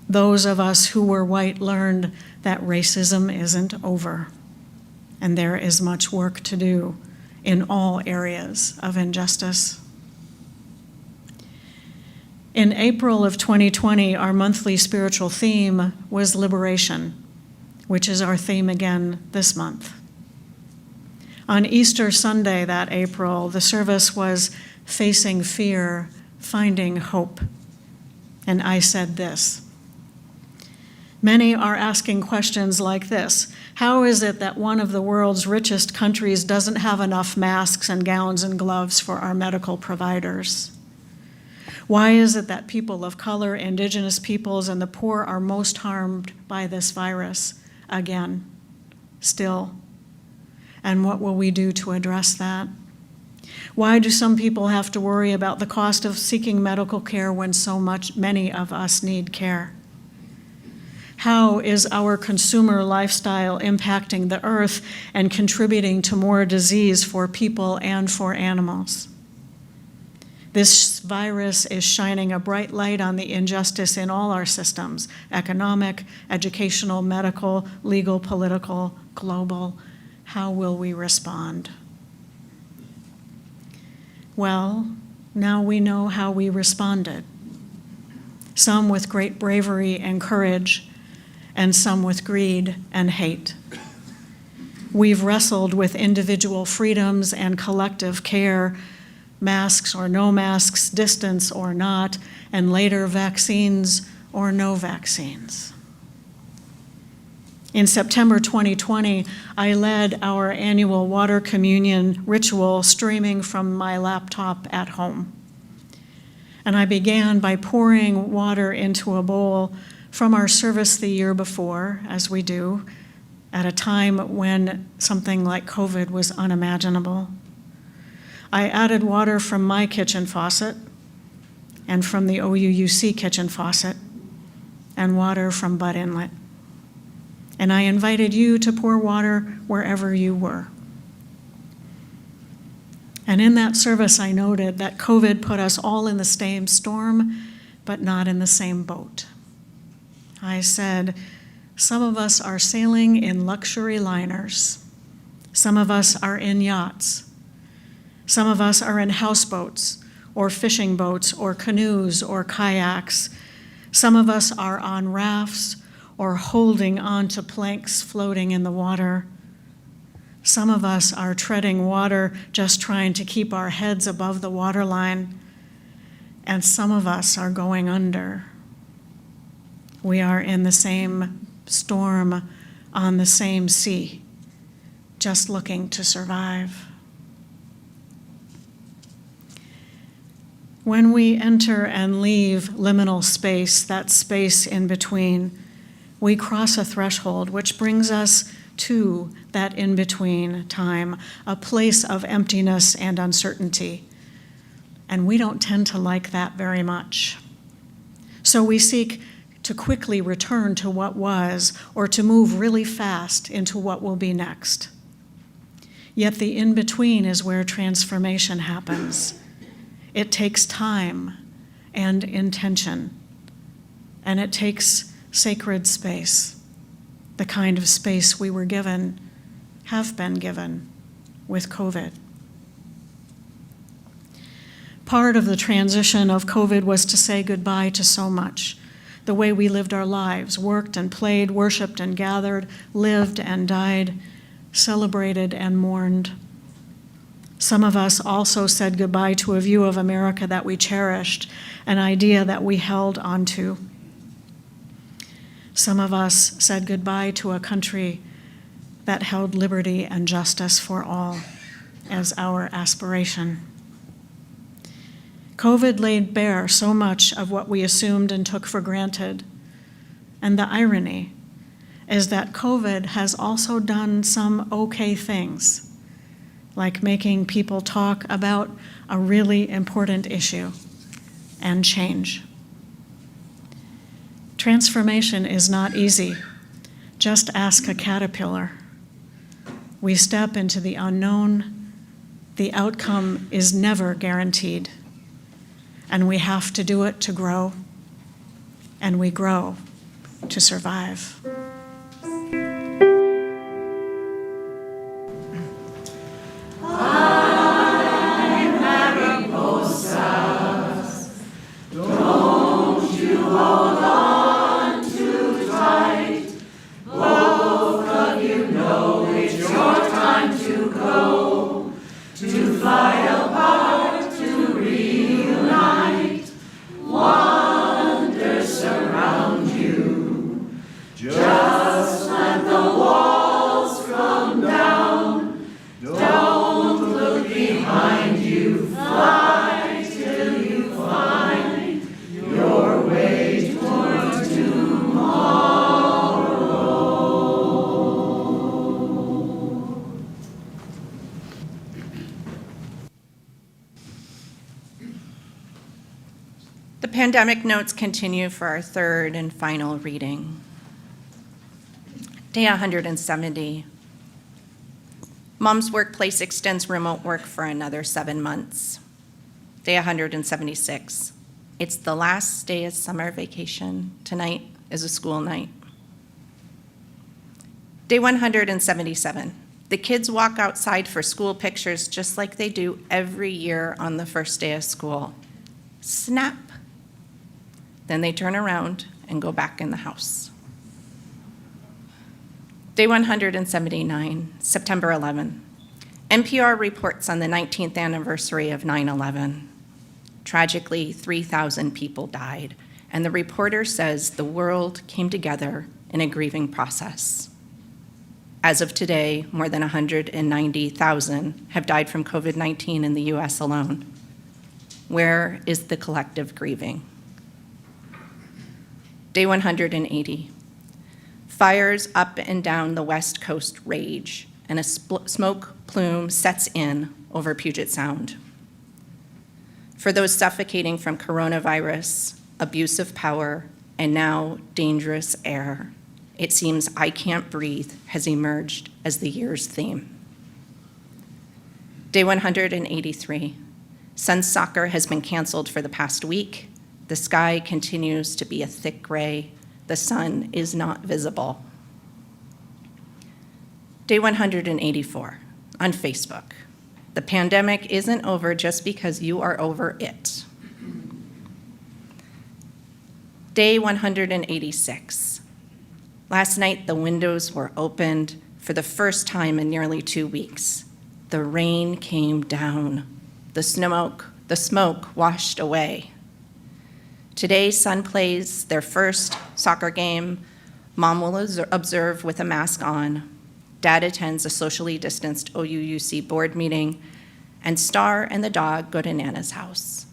Those of us who were white learned that racism isn't over, and there is much work to do in all areas of injustice. In April of 2020, our monthly spiritual theme was liberation, which is our theme again this month. On Easter Sunday that April, the service was Facing Fear, Finding Hope. And I said this: many are asking questions like this: how is it that one of the world's richest countries doesn't have enough masks and gowns and gloves for our medical providers? Why is it that people of color, Indigenous peoples, and the poor are most harmed by this virus again, still? And what will we do to address that? Why do some people have to worry about the cost of seeking medical care when many of us need care? How is our consumer lifestyle impacting the earth and contributing to more disease for people and for animals? This virus is shining a bright light on the injustice in all our systems: economic, educational, medical, legal, political, global. How will we respond? Well, now we know how we responded. Some with great bravery and courage, and some with greed and hate. We've wrestled with individual freedoms and collective care, masks or no masks, distance or not, and later vaccines or no vaccines. In September 2020, I led our annual water communion ritual streaming from my laptop at home. And I began by pouring water into a bowl from our service the year before, as we do, at a time when something like COVID was unimaginable. I added water from my kitchen faucet and from the OUUC kitchen faucet and water from Bud Inlet. And I invited you to pour water wherever you were. And in that service, I noted that COVID put us all in the same storm, but not in the same boat. I said, some of us are sailing in luxury liners. Some of us are in yachts. Some of us are in houseboats or fishing boats or canoes or kayaks. Some of us are on rafts or holding on to planks floating in the water. Some of us are treading water, just trying to keep our heads above the waterline. And some of us are going under. We are in the same storm on the same sea, just looking to survive. When we enter and leave liminal space, that space in between, we cross a threshold which brings us to that in-between time, a place of emptiness and uncertainty. And we don't tend to like that very much. So we seek to quickly return to what was, or to move really fast into what will be next. Yet the in-between is where transformation happens. It takes time and intention, and it takes sacred space, the kind of space we were given have been given with COVID. Part of the transition of COVID was to say goodbye to so much. The way we lived our lives, worked and played, worshiped and gathered, lived and died, celebrated and mourned. Some of us also said goodbye to a view of America that we cherished, an idea that we held onto. Some of us said goodbye to a country that held liberty and justice for all as our aspiration. COVID laid bare so much of what we assumed and took for granted. And the irony is that COVID has also done some okay things, like making people talk about a really important issue and change. Transformation is not easy. Just ask a caterpillar. We step into the unknown. The outcome is never guaranteed. And we have to do it to grow, and we grow to survive. The pandemic notes continue for our third and final reading. Day 170. Mom's workplace extends remote work for another 7 months. Day 176. It's the last day of summer vacation. Tonight is a school night. Day 177. The kids walk outside for school pictures just like they do every year on the first day of school. Snap. Then they turn around and go back in the house. Day 179, September 11. NPR reports on the 19th anniversary of 9/11. Tragically, 3,000 people died, and the reporter says the world came together in a grieving process. As of today, more than 190,000 have died from COVID-19 in the US alone. Where is the collective grieving? Day 180. Fires up and down the West Coast rage, and a smoke plume sets in over Puget Sound. For those suffocating from coronavirus, abuse of power, and now dangerous air, it seems "I Can't Breathe" has emerged as the year's theme. Day 183. Sun's soccer has been canceled for the past week. The sky continues to be a thick gray. The sun is not visible. Day 184, on Facebook. The pandemic isn't over just because you are over it. Day 186. Last night, the windows were opened for the first time in nearly 2 weeks. The rain came down. The smoke washed away. Today, son plays their first soccer game. Mom will observe with a mask on. Dad attends a socially distanced OUUC board meeting, and Star and the dog go to Nana's house.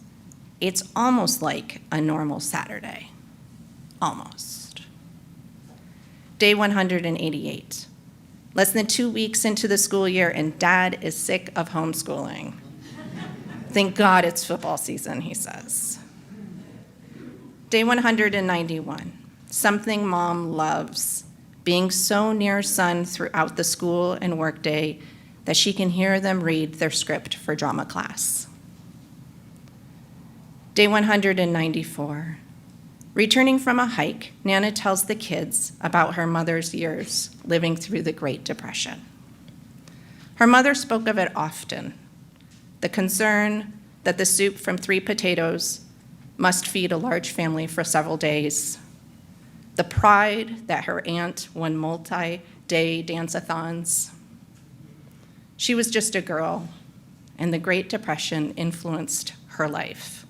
It's almost like a normal Saturday. Almost. Day 188. Less than 2 weeks into the school year, and Dad is sick of homeschooling. Thank God it's football season, he says. Day 191, something Mom loves, being so near son throughout the school and workday that she can hear them read their script for drama class. Day 194, returning from a hike, Nana tells the kids about her mother's years living through the Great Depression. Her mother spoke of it often, the concern that the soup from 3 potatoes must feed a large family for several days, the pride that her aunt won multi-day dance-a-thons. She was just a girl, and the Great Depression influenced her life.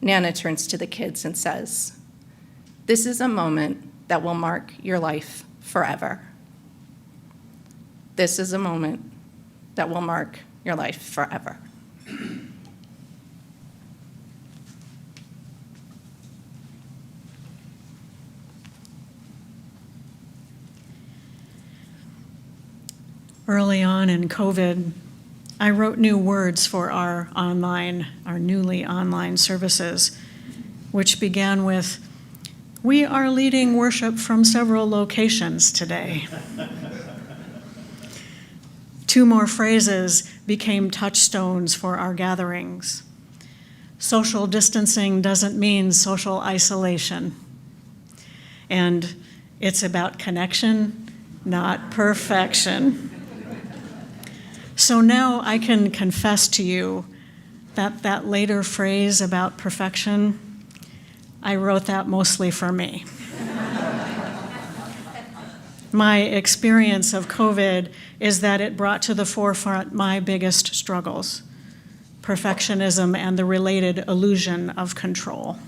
Nana turns to the kids and says, "This is a moment that will mark your life forever. This is a moment that will mark your life forever." Early on in COVID, I wrote new words for our newly online services, which began with, "We are leading worship from several locations today." 2 more phrases became touchstones for our gatherings. Social distancing doesn't mean social isolation. And it's about connection, not perfection. So now I can confess to you that that later phrase about perfection, I wrote that mostly for me. My experience of COVID is that it brought to the forefront my biggest struggles, perfectionism and the related illusion of control.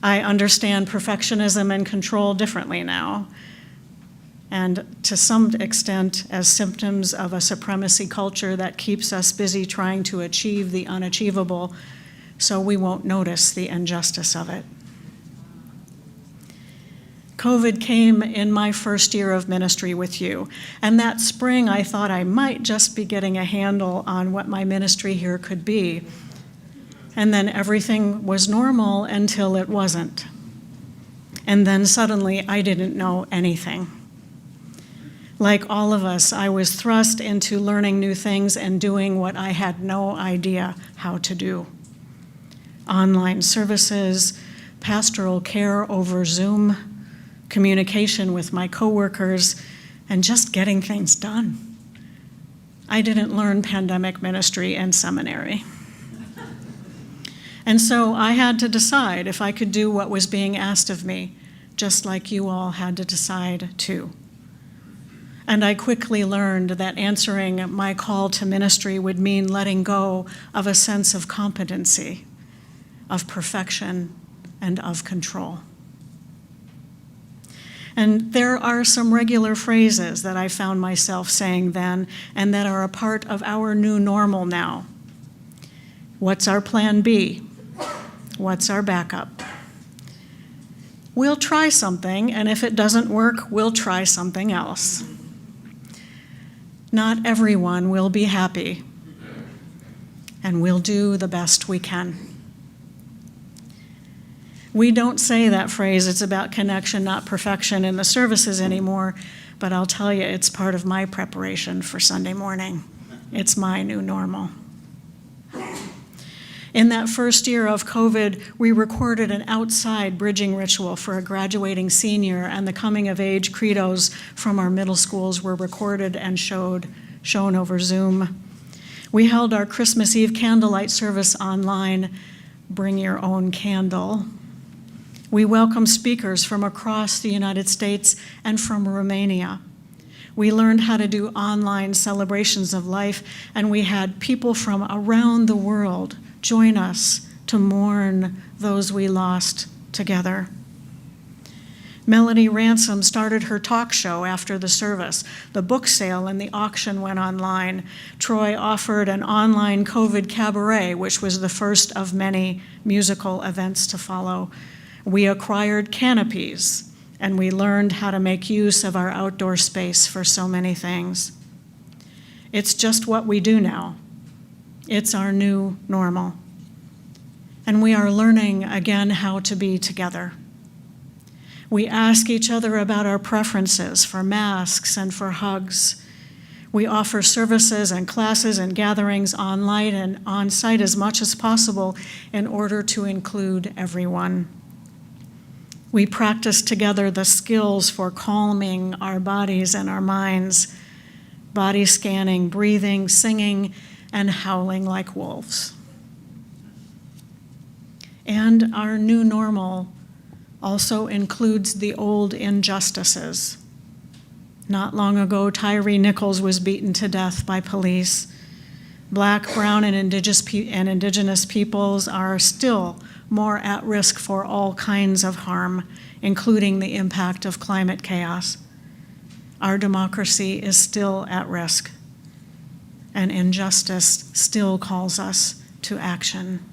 I understand perfectionism and control differently now, and to some extent as symptoms of a supremacy culture that keeps us busy trying to achieve the unachievable so we won't notice the injustice of it. COVID came in my first year of ministry with you, and that spring I thought I might just be getting a handle on what my ministry here could be. And then everything was normal until it wasn't. And then suddenly I didn't know anything. Like all of us, I was thrust into learning new things and doing what I had no idea how to do. Online services, pastoral care over Zoom, communication with my coworkers, and just getting things done. I didn't learn pandemic ministry in seminary. And so I had to decide if I could do what was being asked of me, just like you all had to decide too. And I quickly learned that answering my call to ministry would mean letting go of a sense of competency, of perfection, and of control. And there are some regular phrases that I found myself saying then and that are a part of our new normal now. What's our plan B? What's our backup? We'll try something, and if it doesn't work, we'll try something else. Not everyone will be happy, and we'll do the best we can. We don't say that phrase, "It's about connection, not perfection," in the services anymore, but I'll tell you, it's part of my preparation for Sunday morning. It's my new normal. In that first year of COVID, we recorded an outside bridging ritual for a graduating senior, and the coming of age credos from our middle schools were recorded and shown over Zoom. We held our Christmas Eve candlelight service online, bring your own candle. We welcomed speakers from across the United States and from Romania. We learned how to do online celebrations of life, and we had people from around the world join us to mourn those we lost together. Melody Ransom started her talk show after the service. The book sale and the auction went online. Troy offered an online COVID cabaret, which was the first of many musical events to follow. We acquired canopies, and we learned how to make use of our outdoor space for so many things. It's just what we do now. It's our new normal. And we are learning again how to be together. We ask each other about our preferences for masks and for hugs. We offer services and classes and gatherings online and on-site as much as possible in order to include everyone. We practice together the skills for calming our bodies and our minds. body scanning, breathing, singing, and howling like wolves. And our new normal also includes the old injustices. Not long ago, Tyree Nichols was beaten to death by police. Black, brown, and indigenous peoples are still more at risk for all kinds of harm, including the impact of climate chaos. Our democracy is still at risk, and injustice still calls us to action.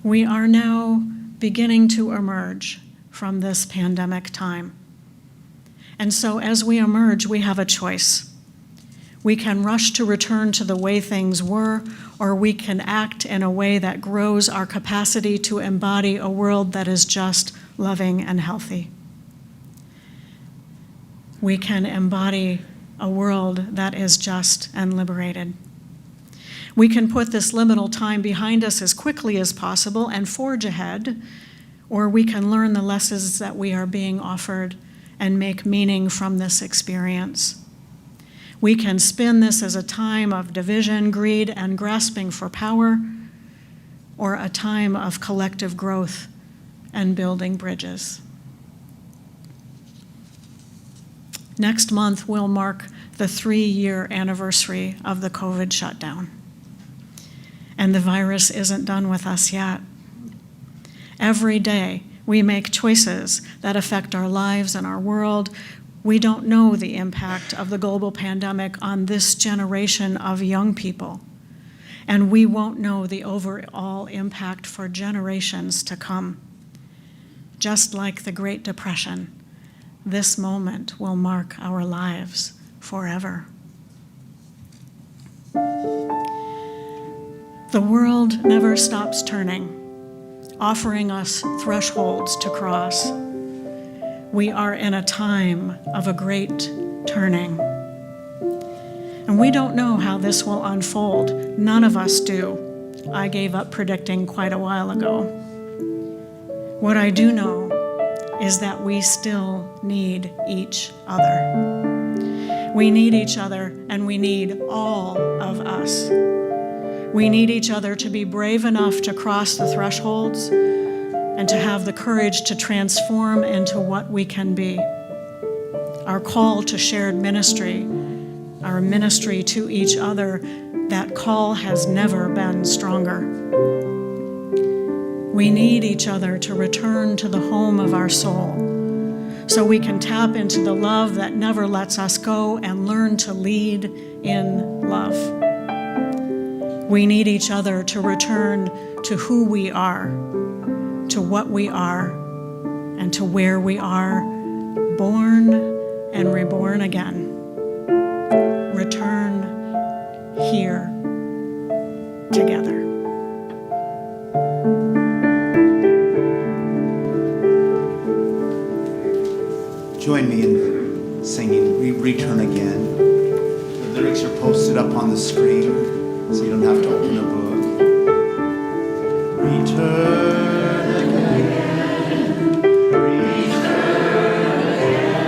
We are now beginning to emerge from this pandemic time. And so as we emerge, we have a choice. We can rush to return to the way things were, or we can act in a way that grows our capacity to embody a world that is just, loving, and healthy. We can embody a world that is just and liberated. We can put this liminal time behind us as quickly as possible and forge ahead, or we can learn the lessons that we are being offered and make meaning from this experience. We can spin this as a time of division, greed, and grasping for power, or a time of collective growth and building bridges. Next month will mark the 3-year anniversary of the COVID shutdown. And the virus isn't done with us yet. Every day, we make choices that affect our lives and our world. We don't know the impact of the global pandemic on this generation of young people, and we won't know the overall impact for generations to come. Just like the Great Depression, this moment will mark our lives forever. The world never stops turning, offering us thresholds to cross. We are in a time of a great turning. And we don't know how this will unfold. None of us do. I gave up predicting quite a while ago. What I do know is that we still need each other. We need each other, and we need all of us. We need each other to be brave enough to cross the thresholds and to have the courage to transform into what we can be. Our call to shared ministry, our ministry to each other, that call has never been stronger. We need each other to return to the home of our soul so we can tap into the love that never lets us go and learn to lead in love. We need each other to return to who we are, to what we are, and to where we are, born and reborn again. Return here together. Join me in singing We Return Again. The lyrics are posted up on the screen, so you don't have to open the book. Return again, return again,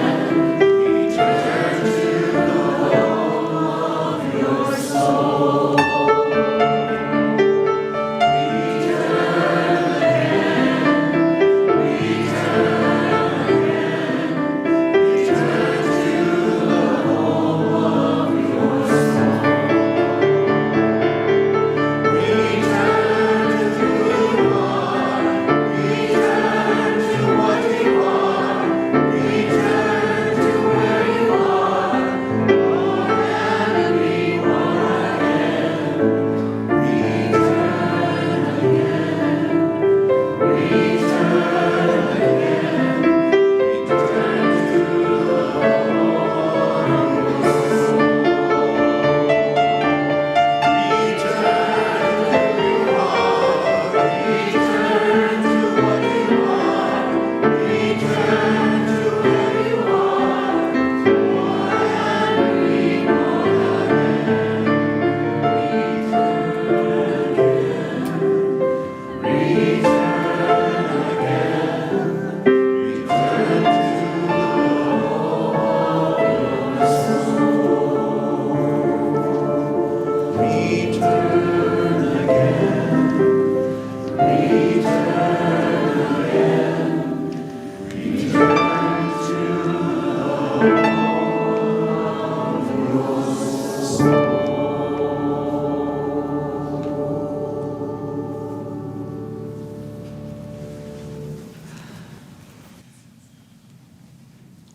return to the home of your soul. Return again, return again, return to the home of your soul.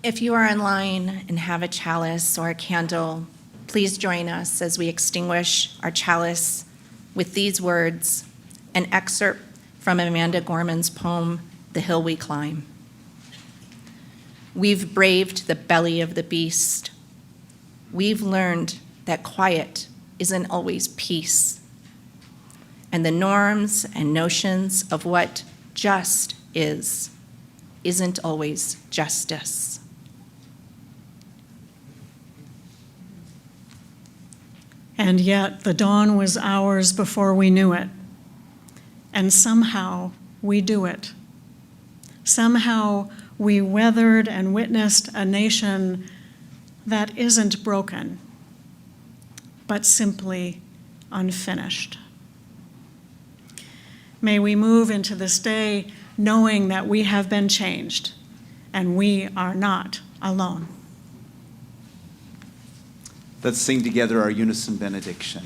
If you are in line and have a chalice or a candle, please join us as we extinguish our chalice with these words, an excerpt from Amanda Gorman's poem, The Hill We Climb. We've braved the belly of the beast. We've learned that quiet isn't always peace. And the norms and notions of what just isn't always justice. And yet the dawn was ours before we knew it. And somehow we do it. Somehow we weathered and witnessed a nation that isn't broken, but simply unfinished. May we move into this day knowing that we have been changed and we are not alone. Let's sing together our unison benediction.